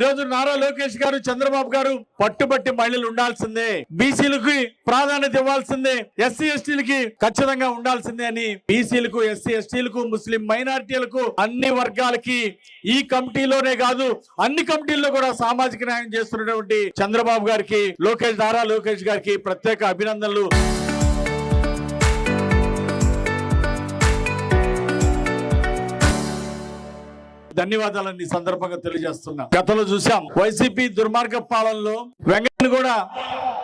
ఈరోజు నారా లోకేష్ గారు, చంద్రబాబు గారు పట్టుబట్టి మహిళలు ఉండాల్సిందే, బీసీలకు ప్రాధాన్యత ఇవ్వాల్సిందే, ఎస్సీ ఎస్టీలకి ఖచ్చితంగా ఉండాల్సిందే అని బీసీలకు, ఎస్సీ ఎస్టీలకు, ముస్లిం మైనారిటీలకు, అన్ని వర్గాలకి ఈ కమిటీలోనే కాదు అన్ని కమిటీల్లో కూడా సామాజిక న్యాయం చేస్తున్నటువంటి చంద్రబాబు గారికి, నారా లోకేష్ గారికి ప్రత్యేక అభినందనలు. ధన్యవాదాలని సందర్భంగా తెలియజేస్తున్నా. గతంలో చూసాం వైసీపీ దుర్మార్గ పాలనలో వెంకయ్యని కూడా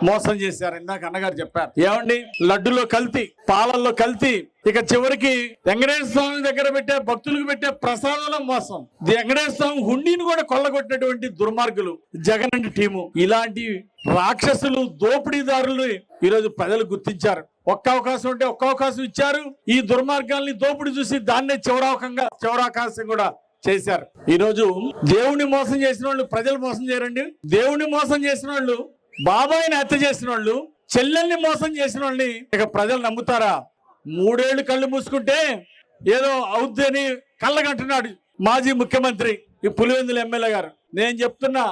మోసం చేశారు. ఇందాక అన్నగారు చెప్పారు, ఏమండి లడ్డులో కల్తీ, పాలల్లో కల్తీ, ఇక చివరికి వెంకటేశ్వర స్వామి దగ్గర పెట్టే భక్తులకు పెట్టే ప్రసాదంలో మోసం, వెంకటేశ్వర స్వామి హుండీని కూడా కొల్లగొట్టినటువంటి దుర్మార్గులు జగన్ అండ్ టీము. ఇలాంటి రాక్షసులు, దోపిడీదారులు ఈరోజు ప్రజలు గుర్తించారు. ఒక్క అవకాశం ఉంటే ఒక్క అవకాశం ఇచ్చారు. ఈ దుర్మార్గాల్ని దోపిడీ చూసి దాన్నే చివరావకాశం కూడా చేశారు. ఈ రోజు దేవుణ్ణి మోసం చేసిన వాళ్ళు ప్రజలు మోసం చేయరండి. దేవుణ్ణి మోసం చేసిన వాళ్ళు, బాబాయిని హత్య చేసిన వాళ్ళు, చెల్లెల్ని మోసం చేసిన వాళ్ళని ఇక ప్రజలు నమ్ముతారా? 3 ఏళ్లు కళ్ళు మూసుకుంటే ఏదో అవుద్ది అని కళ్ళగంటున్నాడు మాజీ ముఖ్యమంత్రి ఈ పులివెందుల ఎమ్మెల్యే గారు. నేను చెప్తున్నా,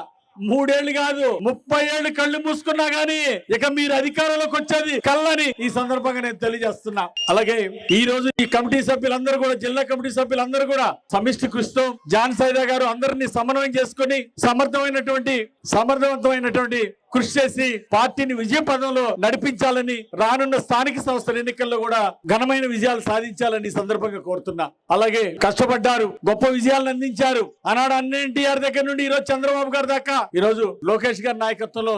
3 ఏళ్లు కాదు 30 ఏళ్లు కళ్ళు మూసుకున్నా గానీ ఇక మీరు అధికారంలోకి వచ్చేది కళ్ళని ఈ సందర్భంగా నేను తెలియజేస్తున్నా. అలాగే ఈ రోజు ఈ కమిటీ సభ్యులందరూ కూడా, జిల్లా కమిటీ సభ్యులందరూ కూడా సమిష్టి కృషితో జాన్ సైదా గారు అందరినీ సమన్వయం చేసుకుని సమర్థవంతమైనటువంటి కృషి చేసి పార్టీని విజయ పదంలో నడిపించాలని, రానున్న స్థానిక సంస్థల ఎన్నికల్లో కూడా ఘనమైన విజయాలు సాధించాలని ఈ సందర్భంగా కోరుతున్నా. అలాగే కష్టపడ్డారు, గొప్ప విజయాలను అందించారు. ఆనాడు ఎన్టీఆర్ దగ్గర నుండి ఈరోజు చంద్రబాబు గారి దాకా ఈరోజు లోకేష్ గారి నాయకత్వంలో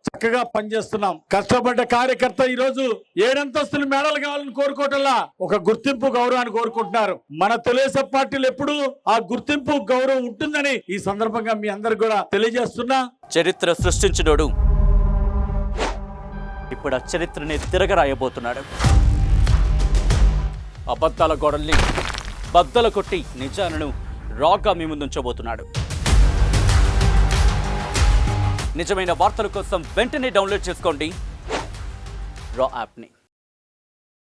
చక్కగా పనిచేస్తున్నాం. కష్టపడ్డ కార్యకర్త ఈరోజు 7 అంతస్తులు మేడలు కావాలని కోరుకోవటంలా ఒక గుర్తింపు, గౌరవాన్ని కోరుకుంటున్నారు. మన తెలుగుదేశం పార్టీలు ఎప్పుడు ఆ గుర్తింపు, గౌరవం ఉంటుందని ఈ సందర్భంగా మీ అందరికి కూడా తెలియజేస్తున్నా. చరిత్ర సృష్టించినోడు ఇప్పుడు ఆ చరిత్రని తిరగరాయబోతున్నాడు. అబద్ధాల గోడల్ని బద్దలు కొట్టి నిజాలను రాగా మీ ముందుంచబోతున్నాడు. నిజమైన వార్తల కోసం వెంటనే డౌన్లోడ్ చేసుకోండి రా యాప్ని.